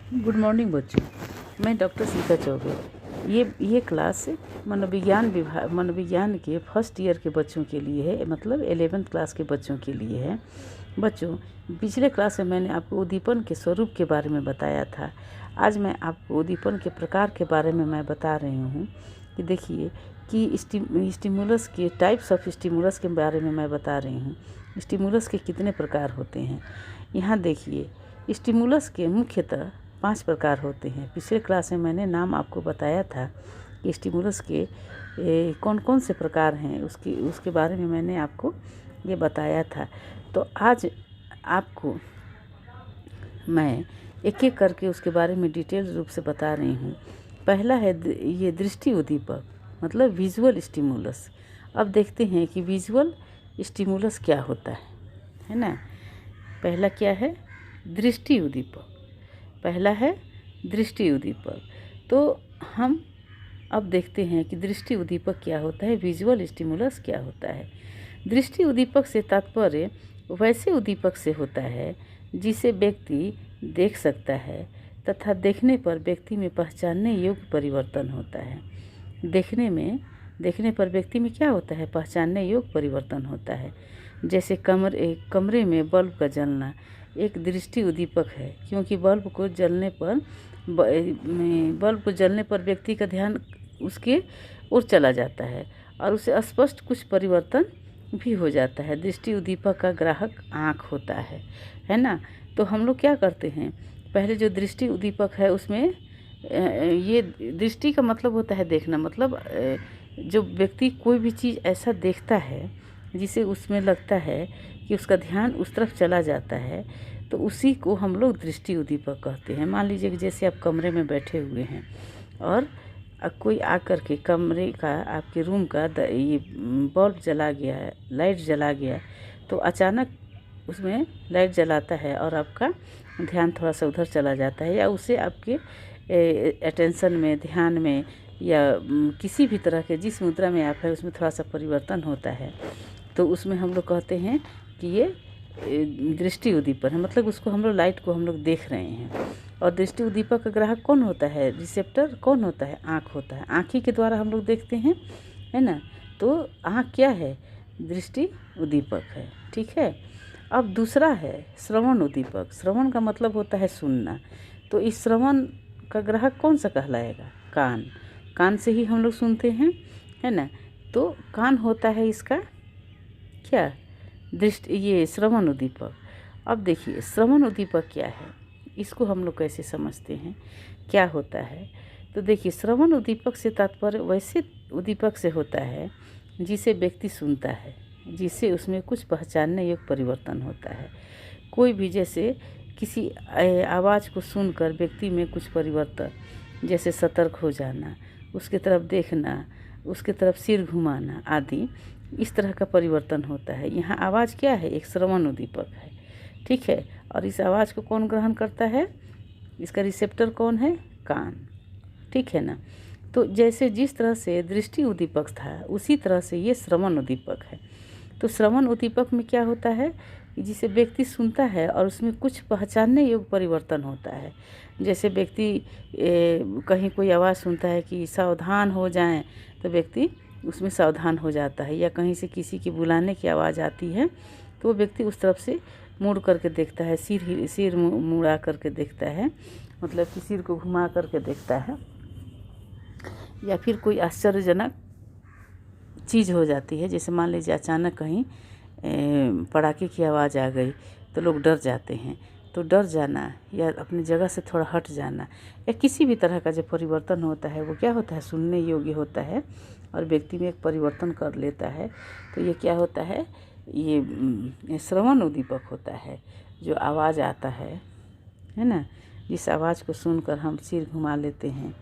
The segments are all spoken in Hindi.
गुड मॉर्निंग बच्चों। मैं डॉक्टर सीता चौबे। ये क्लास मनोविज्ञान के फर्स्ट ईयर के बच्चों के लिए है, मतलब 11th क्लास के बच्चों के लिए है। बच्चों, पिछले क्लास में मैंने आपको उद्दीपन के स्वरूप के बारे में बताया था। आज मैं आपको उद्दीपन के प्रकार के बारे में मैं बता रही हूँ कि देखिए कि स्टिमुलस के टाइप्स ऑफ स्टिमुलस के बारे में मैं बता रही हूँ। स्टिमुलस के कितने प्रकार होते हैं यहाँ देखिए। स्टिमुलस के मुख्यतः 5 प्रकार होते हैं। पिछले क्लास में मैंने नाम आपको बताया था कि स्टिमुलस के कौन कौन से प्रकार हैं, उसके बारे में मैंने आपको ये बताया था। तो आज आपको मैं एक एक करके उसके बारे में डिटेल रूप से बता रही हूँ। पहला है ये दृष्टि उद्दीपक, मतलब विजुअल स्टिमुलस। अब देखते हैं कि विजुअल स्टिमुलस क्या होता है ना। पहला क्या है? दृष्टि उद्दीपक। पहला है दृष्टि उद्दीपक। तो हम अब देखते हैं कि दृष्टि उद्दीपक क्या होता है, विजुअल स्टिमुलस क्या होता है। दृष्टि उद्दीपक से तात्पर्य वैसे उद्दीपक से होता है जिसे व्यक्ति देख सकता है तथा देखने पर व्यक्ति में पहचानने योग्य परिवर्तन होता है। देखने पर व्यक्ति में क्या होता है? पहचानने योग्य परिवर्तन होता है। जैसे कमरे में बल्ब का जलना एक दृष्टि उद्दीपक है, क्योंकि बल्ब को जलने पर व्यक्ति का ध्यान उसके ओर चला जाता है और उसे स्पष्ट कुछ परिवर्तन भी हो जाता है। दृष्टि उद्दीपक का ग्राहक आँख होता है ना। तो हम लोग क्या करते हैं, पहले जो दृष्टि उद्दीपक है उसमें ये दृष्टि का मतलब होता है देखना, मतलब जो व्यक्ति कोई भी चीज़ ऐसा देखता है जिसे उसमें लगता है कि उसका ध्यान उस तरफ चला जाता है, तो उसी को हम लोग दृष्टि उद्दीपक कहते हैं। मान लीजिए कि जैसे आप कमरे में बैठे हुए हैं और कोई आकर के कमरे का, आपके रूम का ये बल्ब जला गया है, लाइट जला गया, तो अचानक उसमें लाइट जलाता है और आपका ध्यान थोड़ा सा उधर चला जाता है, या उसे आपके अटेंशन में, ध्यान में, या किसी भी तरह के जिस मुद्रा में आप है उसमें थोड़ा सा परिवर्तन होता है, तो उसमें हम लोग कहते हैं कि ये दृष्टि उद्दीपक है। मतलब उसको हम लोग, लाइट को हम लोग देख रहे हैं। और दृष्टि उद्दीपक का ग्राहक कौन होता है? रिसेप्टर कौन होता है? आँख होता है। आँख ही के द्वारा हम लोग देखते हैं, है ना। तो आँख क्या है? दृष्टि उद्दीपक है, ठीक है। अब दूसरा है श्रवण उद्दीपक। श्रवण का मतलब होता है सुनना। तो इस श्रवण का ग्राहक कौन सा कहलाएगा? कान से ही हम लोग सुनते हैं, है ना। तो कान होता है इसका क्या? ये श्रवण उद्दीपक। अब देखिए श्रवण उद्दीपक क्या है, इसको हम लोग कैसे समझते हैं, क्या होता है। तो देखिए श्रवण उद्दीपक से तात्पर्य वैसे उद्दीपक से होता है जिसे व्यक्ति सुनता है, जिससे उसमें कुछ पहचानने योग्य परिवर्तन होता है। कोई भी, जैसे किसी आवाज़ को सुनकर व्यक्ति में कुछ परिवर्तन, जैसे सतर्क हो जाना, उसके तरफ देखना, उसके तरफ सिर घुमाना आदि, इस तरह का परिवर्तन होता है। यहाँ आवाज़ क्या है? एक श्रवण उद्दीपक है, ठीक है। और इस आवाज़ को कौन ग्रहण करता है? इसका रिसेप्टर कौन है? कान, ठीक है ना। तो जैसे जिस तरह से दृष्टि उद्दीपक था, उसी तरह से ये श्रवण उद्दीपक है। तो श्रवण उद्दीपक में क्या होता है, जिसे व्यक्ति सुनता है और उसमें कुछ पहचानने योग्य परिवर्तन होता है। जैसे व्यक्ति कहीं कोई आवाज़ सुनता है कि सावधान हो जाएं, तो व्यक्ति उसमें सावधान हो जाता है। या कहीं से किसी की बुलाने की आवाज़ आती है तो वो व्यक्ति उस तरफ से मुड़ करके देखता है, सिर मुड़ा करके देखता है, मतलब कि सिर को घुमा करके देखता है। या फिर कोई आश्चर्यजनक चीज़ हो जाती है, जैसे मान लीजिए अचानक कहीं पटाखे की आवाज़ आ गई तो लोग डर जाते हैं। तो डर जाना या अपनी जगह से थोड़ा हट जाना या किसी भी तरह का जो परिवर्तन होता है वो क्या होता है? सुनने योग्य होता है और व्यक्ति में एक परिवर्तन कर लेता है। तो ये क्या होता है? ये श्रवण उद्दीपक होता है। जो आवाज़ आता है ना, जिस आवाज़ को सुनकर हम सिर घुमा लेते हैं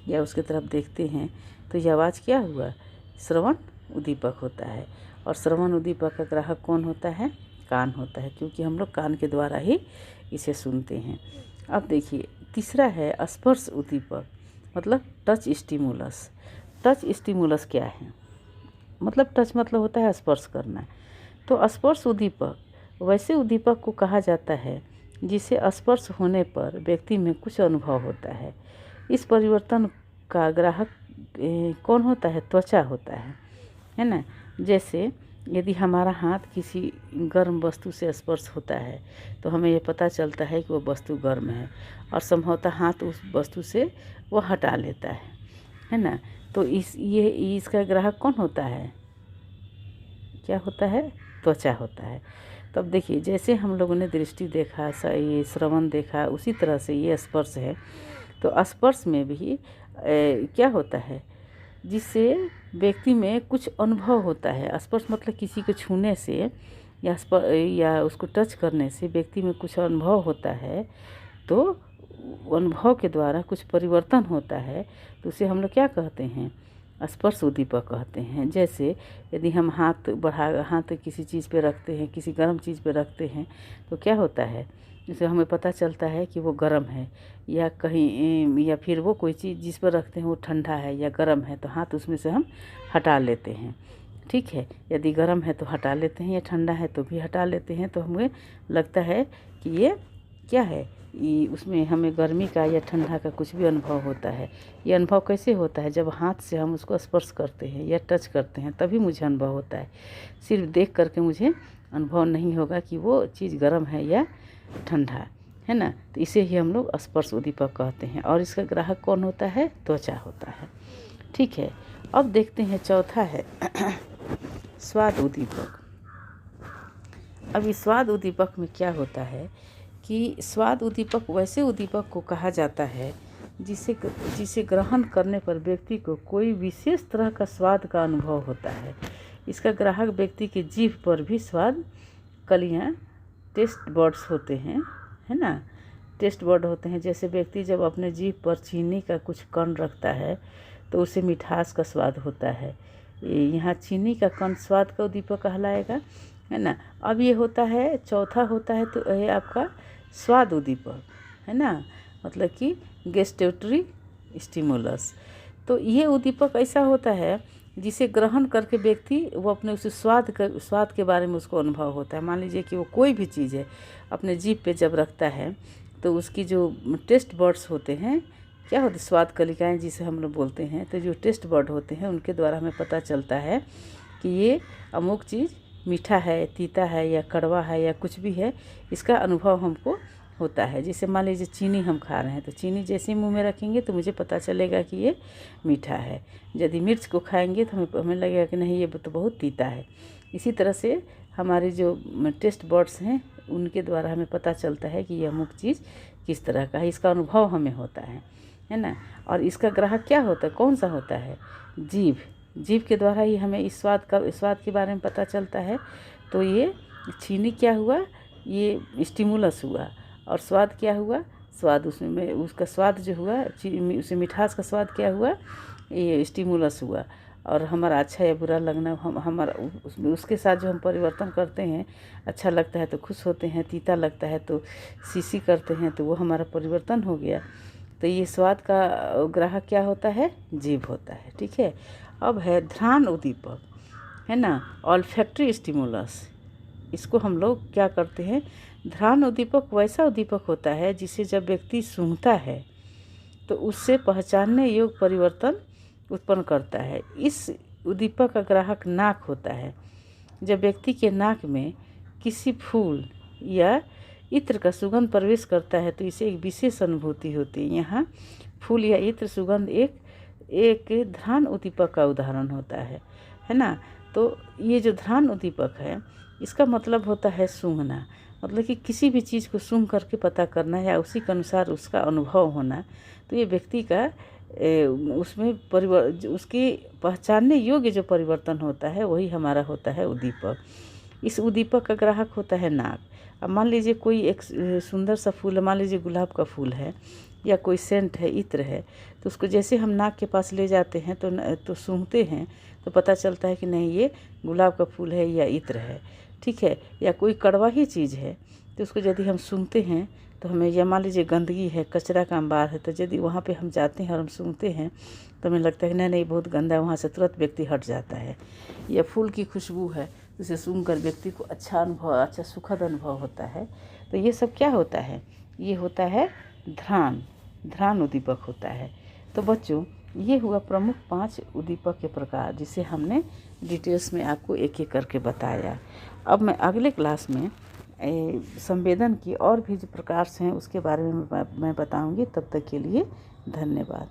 या उसकी तरफ देखते हैं, तो ये आवाज़ क्या हुआ? श्रवण उद्दीपक होता है। और श्रवण उद्दीपक का ग्राहक कौन होता है? कान होता है, क्योंकि हम लोग कान के द्वारा ही इसे सुनते हैं। अब देखिए तीसरा है स्पर्श उद्दीपक, मतलब टच स्टिमुलस। टच स्टिमुलस क्या है? मतलब टच मतलब होता है स्पर्श करना। तो स्पर्श उद्दीपक वैसे उद्दीपक को कहा जाता है जिसे स्पर्श होने पर व्यक्ति में कुछ अनुभव होता है। इस परिवर्तन का ग्राहक कौन होता है? त्वचा होता है ना। जैसे यदि हमारा हाथ किसी गर्म वस्तु से स्पर्श होता है तो हमें ये पता चलता है कि वो वस्तु गर्म है, और संभवतः हाथ उस वस्तु से वो हटा लेता है ना। तो इसका ग्राहक कौन होता है? क्या होता है? त्वचा होता है। तब देखिए, जैसे हम लोगों ने दृष्टि देखा, ये श्रवण देखा, उसी तरह से ये स्पर्श है। तो स्पर्श में भी क्या होता है? जिससे व्यक्ति में कुछ अनुभव होता है। स्पर्श मतलब किसी को छूने से या उसको टच करने से व्यक्ति में कुछ अनुभव होता है, तो अनुभव के द्वारा कुछ परिवर्तन होता है, तो उसे हम लोग क्या कहते हैं? स्पर्श उद्दीपक कहते हैं। जैसे यदि हम हाथ किसी चीज़ पे रखते हैं, किसी गर्म चीज़ पे रखते हैं, तो क्या होता है? जैसे हमें पता चलता है कि वो गर्म है, या फिर वो कोई चीज़ जिस पर रखते हैं वो ठंडा है या गर्म है, तो हाथ उसमें से हम हटा लेते हैं। ठीक है, यदि गर्म है तो हटा लेते हैं, या ठंडा है तो भी हटा लेते हैं। तो हमें लगता है कि ये क्या है, उसमें हमें गर्मी का या ठंडा का कुछ भी अनुभव होता है। ये अनुभव कैसे होता है? जब हाथ से हम उसको स्पर्श करते हैं या टच करते हैं, तभी मुझे अनुभव होता है। सिर्फ देख करके मुझे अनुभव नहीं होगा कि वो चीज़ गर्म है या ठंडा है ना। तो इसे ही हम लोग स्पर्श उद्दीपक कहते हैं, और इसका ग्राहक कौन होता है? त्वचा होता है। ठीक है, अब देखते हैं चौथा है स्वाद उद्दीपक। अब इस स्वाद उद्दीपक में क्या होता है कि स्वाद उद्दीपक वैसे उद्दीपक को कहा जाता है जिसे ग्रहण करने पर व्यक्ति को कोई विशेष तरह का स्वाद का अनुभव होता है। इसका ग्राहक व्यक्ति के जीभ पर भी स्वाद कलियाँ, टेस्ट बर्ड्स होते हैं, है ना। टेस्ट बर्ड होते हैं। जैसे व्यक्ति जब अपने जीभ पर चीनी का कुछ कण रखता है तो उसे मिठास का स्वाद होता है। यहाँ चीनी का कण स्वाद का उद्दीपक कहलाएगा, है ना। अब ये होता है, चौथा होता है तो ये आपका स्वाद उद्दीपक, है ना, मतलब कि गेस्टेटरी स्टिमुलस। तो ये उद्दीपक ऐसा होता है जिसे ग्रहण करके व्यक्ति वो अपने उसे स्वाद के बारे में उसको अनुभव होता है। मान लीजिए कि वो कोई भी चीज़ है, अपने जीभ पे जब रखता है तो उसकी जो टेस्ट बर्ड्स होते हैं, क्या होते, स्वाद कलिकाएँ जिसे हम लोग बोलते हैं, तो जो टेस्ट बर्ड होते हैं उनके द्वारा हमें पता चलता है कि ये अमुक चीज़ मीठा है, तीता है या कड़वा है या कुछ भी है, इसका अनुभव हमको होता है। जैसे मान लीजिए चीनी हम खा रहे हैं, तो चीनी जैसे मुंह में रखेंगे तो मुझे पता चलेगा कि ये मीठा है। यदि मिर्च को खाएंगे तो हमें लगेगा कि नहीं, ये तो बहुत तीता है। इसी तरह से हमारे जो टेस्ट बर्ड्स हैं उनके द्वारा हमें पता चलता है कि यह अमुक चीज़ किस तरह का है, इसका अनुभव हमें होता है ना। और इसका ग्राहक क्या होता है, कौन सा होता है? जीभ के द्वारा ही हमें इस स्वाद के बारे में पता चलता है। तो ये चीनी क्या हुआ, ये स्टिमुलस हुआ, और स्वाद क्या हुआ, स्वाद उसमें उसका स्वाद जो हुआ, उसे मिठास का स्वाद क्या हुआ, ये स्टिमुलस हुआ। और हमारा अच्छा या बुरा लगना, हमारा उसके साथ जो हम परिवर्तन करते हैं, अच्छा लगता है तो खुश होते हैं, तीता लगता है तो सीसी करते हैं, तो वो हमारा परिवर्तन हो गया। तो ये स्वाद का ग्राहक क्या होता है? जीभ होता है। ठीक है, अब है घ्राण उद्दीपक, है ना, ऑल्फैक्टरी स्टिमुलस। इसको हम लोग क्या करते हैं? घ्राण उद्दीपक वैसा उद्दीपक होता है जिसे जब व्यक्ति सूंघता है तो उससे पहचानने योग्य परिवर्तन उत्पन्न करता है। इस उद्दीपक का ग्राहक नाक होता है। जब व्यक्ति के नाक में किसी फूल या इत्र का सुगंध प्रवेश करता है तो इसे एक विशेष अनुभूति होती है। यहाँ फूल या इत्र सुगंध एक घ्राण उद्दीपक का उदाहरण होता है ना। तो ये जो घ्राण उद्दीपक है, इसका मतलब होता है सूंघना, मतलब कि किसी भी चीज़ को सूंघ करके पता करना या उसी के अनुसार उसका अनुभव होना। तो ये व्यक्ति का उसमें उसकी पहचानने योग्य जो परिवर्तन होता है वही हमारा होता है उद्दीपक। इस उद्दीपक का ग्राहक होता है नाक। अब मान लीजिए कोई एक सुंदर सा फूल है, मान लीजिए गुलाब का फूल है या कोई सेंट है, इत्र है, तो उसको जैसे हम नाक के पास ले जाते हैं तो सूंघते हैं तो पता चलता है कि नहीं, ये गुलाब का फूल है या इत्र है। ठीक है, या कोई कड़वा ही चीज़ है तो उसको यदि हम सूंघते हैं तो हमें, या मान लीजिए गंदगी है, कचरा का अंबार है, तो यदि वहाँ पे हम जाते हैं और हम सूंघते हैं तो हमें लगता है कि नहीं बहुत गंदा है, वहाँ से तुरंत व्यक्ति हट जाता है। या फूल की खुशबू है, उसे सूंघ कर व्यक्ति को अच्छा सुखद अनुभव होता है। तो ये सब क्या होता है, ये होता है ध्यान उद्दीपक होता है। तो बच्चों ये हुआ प्रमुख 5 उद्दीपक के प्रकार, जिसे हमने डिटेल्स में आपको एक एक करके बताया। अब मैं अगले क्लास में संवेदन की और भी जो प्रकार हैं उसके बारे में मैं बताऊंगी। तब तक के लिए धन्यवाद।